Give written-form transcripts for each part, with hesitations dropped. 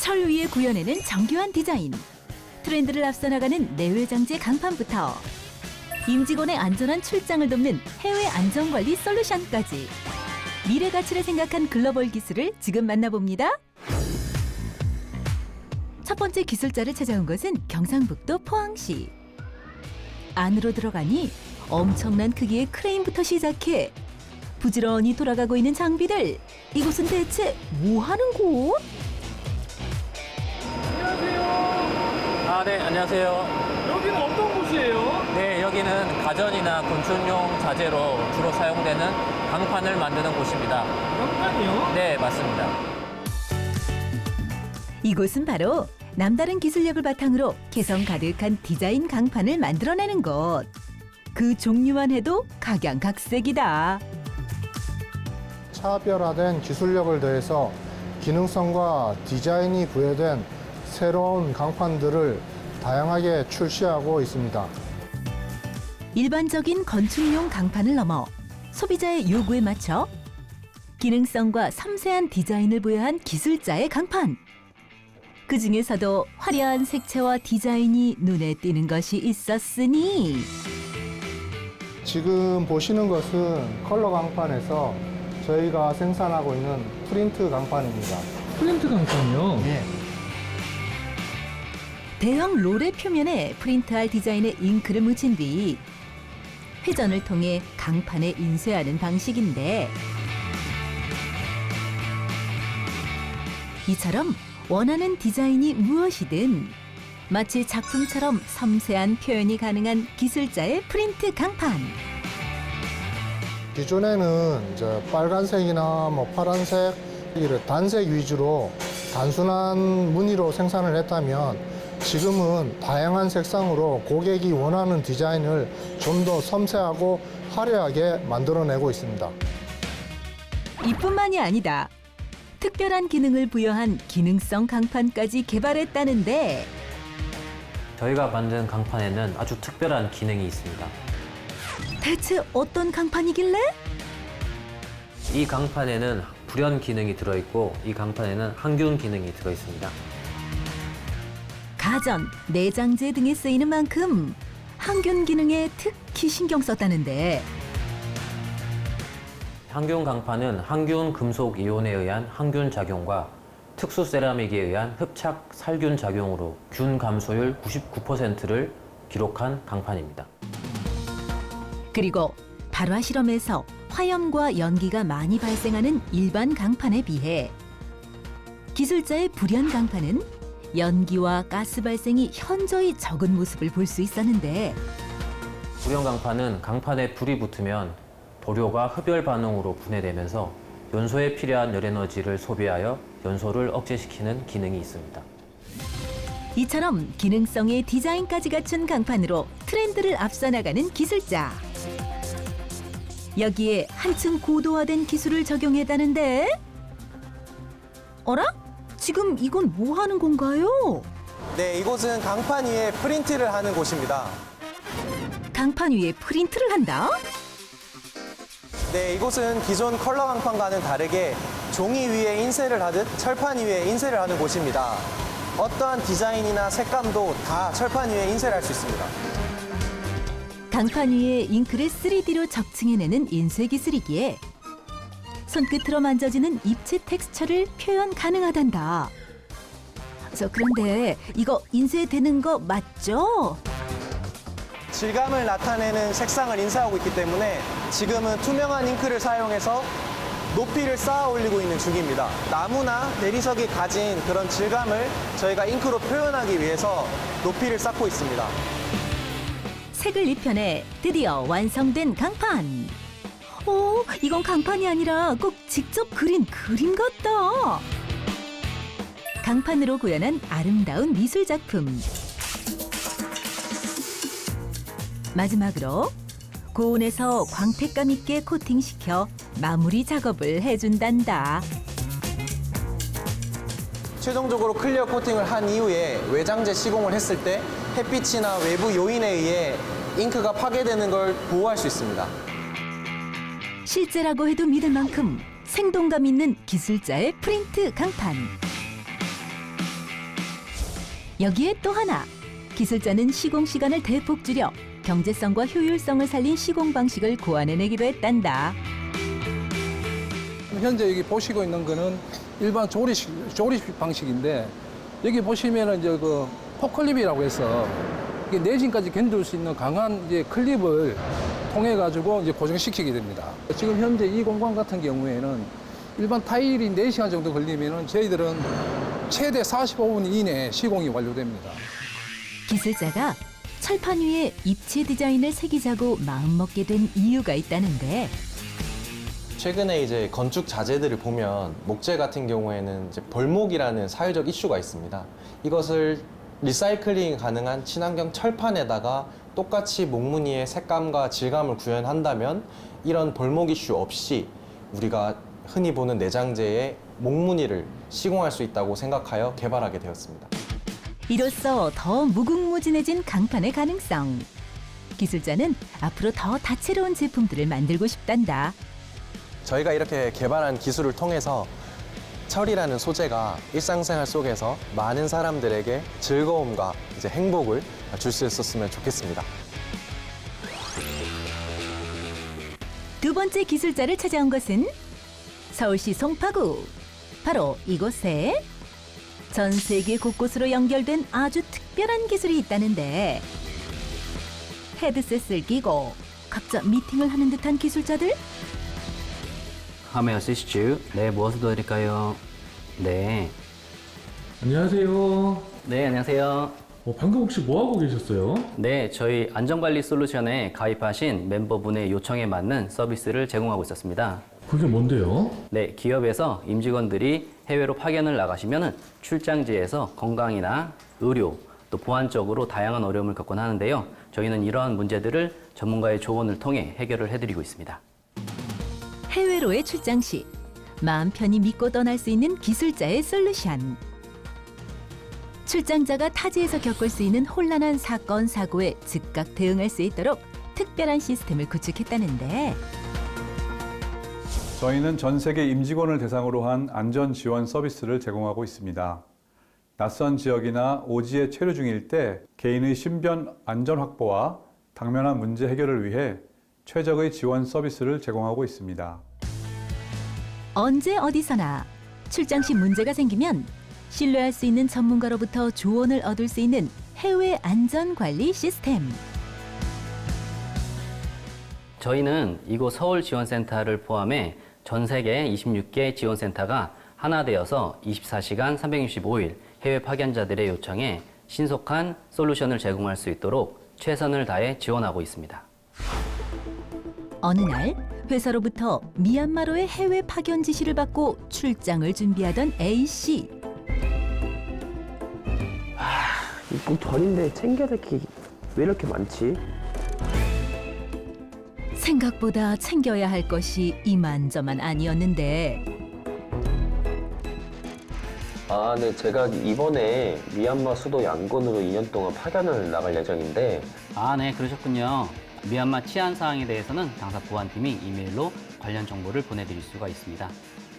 철 위에 구현해낸 정교한 디자인, 트렌드를 앞서 나가는 내외장재 강판부터 임직원의 안전한 출장을 돕는 해외 안전관리 솔루션까지 미래 가치를 생각한 글로벌 기술을 지금 만나봅니다. 첫 번째 기술자를 찾아온 것은 경상북도 포항시. 안으로 들어가니 엄청난 크기의 크레인부터 시작해 부지런히 돌아가고 있는 장비들. 이곳은 대체 뭐 하는 곳? 아, 네, 안녕하세요. 여기는 어떤 곳이에요? 네, 여기는 가전이나 건축용 자재로 주로 사용되는 강판을 만드는 곳입니다. 강판이요? 네, 맞습니다. 이곳은 바로 남다른 기술력을 바탕으로 개성 가득한 디자인 강판을 만들어내는 곳. 그 종류만 해도 각양각색이다. 차별화된 기술력을 더해서 기능성과 디자인이 부여된 새로운 강판들을 다양하게 출시하고 있습니다. 일반적인 건축용 강판을 넘어 소비자의 요구에 맞춰 기능성과 섬세한 디자인을 부여한 기술자의 강판. 그 중에서도 화려한 색채와 디자인이 눈에 띄는 것이 있었으니 지금 보시는 것은 컬러 강판에서 저희가 생산하고 있는 프린트 강판입니다. 프린트 강판이요? 네. 대형 롤의 표면에 프린트할 디자인의 잉크를 묻힌 뒤 회전을 통해 강판에 인쇄하는 방식인데, 이처럼 원하는 디자인이 무엇이든 마치 작품처럼 섬세한 표현이 가능한 기술자의 프린트 강판. 기존에는 이제 빨간색이나 파란색 이런 단색 위주로 단순한 무늬로 생산을 했다면 지금은 다양한 색상으로 고객이 원하는 디자인을 좀 더 섬세하고 화려하게 만들어내고 있습니다. 이뿐만이 아니다. 특별한 기능을 부여한 기능성 강판까지 개발했다는데, 저희가 만든 강판에는 아주 특별한 기능이 있습니다. 대체 어떤 강판이길래? 이 강판에는 불연 기능이 들어있고 이 강판에는 항균 기능이 들어있습니다. 가전, 내장재 등에 쓰이는 만큼 항균 기능에 특히 신경 썼다는데, 항균 강판은 항균 금속 이온에 의한 항균 작용과 특수 세라믹에 의한 흡착 살균 작용으로 균 감소율 99%를 기록한 강판입니다. 그리고 발화 실험에서 화염과 연기가 많이 발생하는 일반 강판에 비해 기술자의 불연 강판은 연기와 가스 발생이 현저히 적은 모습을 볼 수 있었는데, 불연 강판은 강판에 불이 붙으면 도료가 흡열 반응으로 분해되면서 연소에 필요한 열에너지를 소비하여 연소를 억제시키는 기능이 있습니다. 이처럼 기능성의 디자인까지 갖춘 강판으로 트렌드를 앞서 나가는 기술자. 여기에 한층 고도화된 기술을 적용했다는데, 어라? 지금 이건 뭐 하는 건가요? 네, 이곳은 강판 위에 프린트를 하는 곳입니다. 강판 위에 프린트를 한다? 네, 이곳은 기존 컬러 강판과는 다르게 종이 위에 인쇄를 하듯 철판 위에 인쇄를 하는 곳입니다. 어떠한 디자인이나 색감도 다 철판 위에 인쇄를 할 수 있습니다. 강판 위에 잉크를 3D로 적층해내는 인쇄 기술이기에 손끝으로 만져지는 입체 텍스처를 표현 가능하단다. 그런데 이거 인쇄되는 거 맞죠? 질감을 나타내는 색상을 인쇄하고 있기 때문에 지금은 투명한 잉크를 사용해서 높이를 쌓아 올리고 있는 중입니다. 나무나 대리석이 가진 그런 질감을 저희가 잉크로 표현하기 위해서 높이를 쌓고 있습니다. 색을 입혀내 드디어 완성된 강판. 오, 이건 강판이 아니라 꼭 직접 그린 그림 같다. 강판으로 구현한 아름다운 미술 작품. 마지막으로 고온에서 광택감 있게 코팅시켜 마무리 작업을 해준단다. 최종적으로 클리어 코팅을 한 이후에 외장재 시공을 했을 때 햇빛이나 외부 요인에 의해 잉크가 파괴되는 걸 보호할 수 있습니다. 실제라고 해도 믿을 만큼 생동감 있는 기술자의 프린트 강판. 여기에 또 하나, 기술자는 시공 시간을 대폭 줄여 경제성과 효율성을 살린 시공 방식을 고안해내기로 했단다. 현재 여기 보시고 있는 거는 일반 조리식 방식인데, 여기 보시면은 이제 그 포클립이라고 해서 이게 내진까지 견딜 수 있는 강한 이제 클립을 통해 가지고 이제 고정시키게 됩니다. 지금 현재 이 공간 같은 경우에는 일반 타일이 4시간 정도 걸리면은 저희들은 최대 45분 이내에 시공이 완료됩니다. 기술자가 철판 위에 입체 디자인을 새기자고 마음먹게 된 이유가 있다는데, 최근에 이제 건축 자재들을 보면 목재 같은 경우에는 이제 벌목이라는 사회적 이슈가 있습니다. 이것을 리사이클링 가능한 친환경 철판에다가 똑같이 목무늬의 색감과 질감을 구현한다면 이런 벌목 이슈 없이 우리가 흔히 보는 내장재의 목무늬를 시공할 수 있다고 생각하여 개발하게 되었습니다. 이로써 더 무궁무진해진 강판의 가능성. 기술자는 앞으로 더 다채로운 제품들을 만들고 싶단다. 저희가 이렇게 개발한 기술을 통해서 철이라는 소재가 일상생활 속에서 많은 사람들에게 즐거움과 이제 행복을 줄 수 있었으면 좋겠습니다. 두 번째 기술자를 찾아온 것은 서울시 송파구. 바로 이곳에 전 세계 곳곳으로 연결된 아주 특별한 기술이 있다는데, 헤드셋을 끼고 각자 미팅을 하는 듯한 기술자들? How may I assist you? 네, 무엇을 도와드릴까요? 네. 안녕하세요. 네, 안녕하세요. 방금 혹시 뭐 하고 계셨어요? 네, 저희 안전관리 솔루션에 가입하신 멤버분의 요청에 맞는 서비스를 제공하고 있었습니다. 그게 뭔데요? 네, 기업에서 임직원들이 해외로 파견을 나가시면 출장지에서 건강이나 의료, 또 보안적으로 다양한 어려움을 겪곤 하는데요. 저희는 이러한 문제들을 전문가의 조언을 통해 해결을 해드리고 있습니다. 해외로의 출장 시 마음 편히 믿고 떠날 수 있는 기술자의 솔루션. 출장자가 타지에서 겪을 수 있는 혼란한 사건, 사고에 즉각 대응할 수 있도록 특별한 시스템을 구축했다는데, 저희는 전 세계 임직원을 대상으로 한 안전 지원 서비스를 제공하고 있습니다. 낯선 지역이나 오지에 체류 중일 때 개인의 신변 안전 확보와 당면한 문제 해결을 위해 최적의 지원 서비스를 제공하고 있습니다. 언제 어디서나 출장 시 문제가 생기면 신뢰할 수 있는 전문가로부터 조언을 얻을 수 있는 해외 안전관리 시스템. 저희는 이곳 서울지원센터를 포함해 전 세계 26개 지원센터가 하나 되어서 24시간 365일 해외 파견자들의 요청에 신속한 솔루션을 제공할 수 있도록 최선을 다해 지원하고 있습니다. 어느 날 회사로부터 미얀마로의 해외 파견 지시를 받고 출장을 준비하던 A씨. 꼭 절인데 챙겨야 될 게 왜 이렇게 많지? 생각보다 챙겨야 할 것이 이만저만 아니었는데, 네, 제가 이번에 미얀마 수도 양곤으로 2년 동안 파견을 나갈 예정인데, 네, 그러셨군요. 미얀마 치안 사항에 대해서는 당사 보안팀이 이메일로 관련 정보를 보내드릴 수가 있습니다.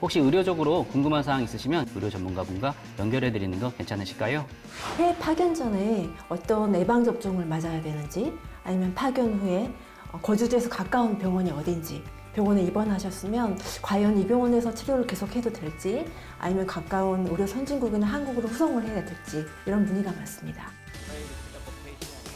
혹시 의료적으로 궁금한 사항 있으시면 의료 전문가분과 연결해드리는 거 괜찮으실까요? 해외 파견 전에 어떤 예방접종을 맞아야 되는지, 아니면 파견 후에 거주지에서 가까운 병원이 어딘지, 병원에 입원하셨으면 과연 이 병원에서 치료를 계속해도 될지, 아니면 가까운 의료 선진국이나 한국으로 후송을 해야 될지, 이런 문의가 많습니다.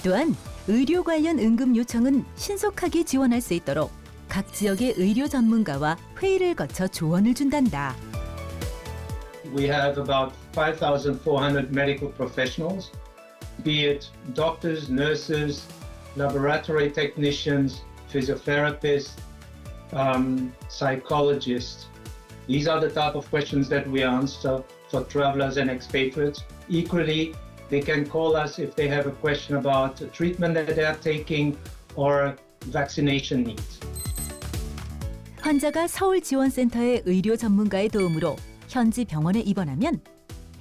또한 의료 관련 응급 요청은 신속하게 지원할 수 있도록 각 지역의 의료 전문가와 회의를 거쳐 조언을 준단다. We have about 5,400 medical professionals, be it doctors, nurses, laboratory technicians, physiotherapists, psychologists. These are the type of questions that we answer for travelers and expatriates. Equally, they can call us if they have a question about a treatment that they are taking or vaccination needs. 환자가 서울지원센터의 의료 전문가의 도움으로 현지 병원에 입원하면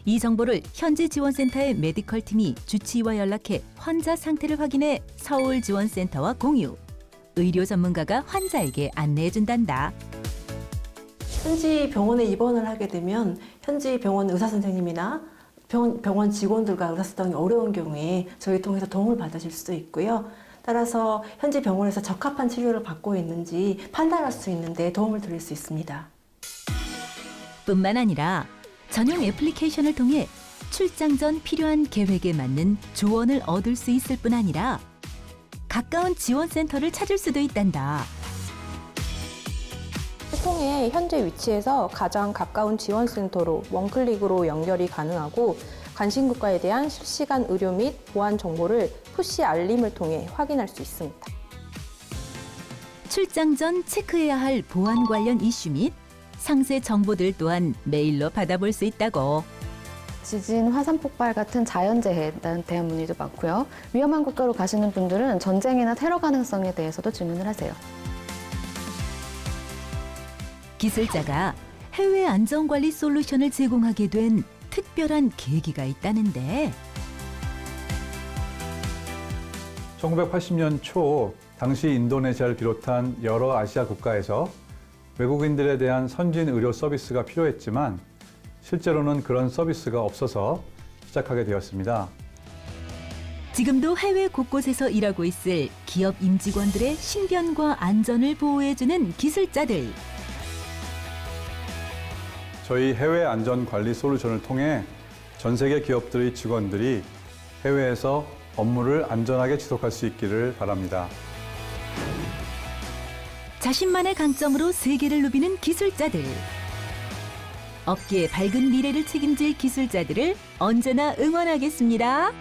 이 정보를 현지 지원센터의 메디컬 팀이 주치의와 연락해 환자 상태를 확인해 서울지원센터와 공유. 의료 전문가가 환자에게 안내해준단다. 현지 병원에 입원을 하게 되면 현지 병원 의사 선생님이나 병원 직원들과 의사소통이 어려운 경우에 저희 통해서 도움을 받으실 수도 있고요. 따라서 현재 병원에서 적합한 치료를 받고 있는지 판단할 수 있는데 도움을 드릴 수 있습니다. 뿐만 아니라 전용 애플리케이션을 통해 출장 전 필요한 계획에 맞는 조언을 얻을 수 있을 뿐 아니라 가까운 지원센터를 찾을 수도 있단다. 통해 현재 위치에서 가장 가까운 지원센터로 원클릭으로 연결이 가능하고 간신국가에 대한 실시간 의료 및 보안 정보를 푸시 알림을 통해 확인할 수 있습니다. 출장 전 체크해야 할 보안 관련 이슈 및 상세 정보들 또한 메일로 받아볼 수 있다고. 지진, 화산 폭발 같은 자연재해에 대한 문의도 많고요. 위험한 국가로 가시는 분들은 전쟁이나 테러 가능성에 대해서도 질문을 하세요. 기술자가 해외 안전관리 솔루션을 제공하게 된 특별한 계기가 있다는데 1980년 초 당시 인도네시아를 비롯한 여러 아시아 국가에서 외국인들에 대한 선진 의료 서비스가 필요했지만 실제로는 그런 서비스가 없어서 시작하게 되었습니다. 지금도 해외 곳곳에서 일하고 있을 기업 임직원들의 신변과 안전을 보호해주는 기술자들. 저희 해외 안전 관리 솔루션을 통해 전 세계 기업들의 직원들이 해외에서 업무를 안전하게 지속할 수 있기를 바랍니다. 자신만의 강점으로 세계를 누비는 기술자들. 업계의 밝은 미래를 책임질 기술자들을 언제나 응원하겠습니다.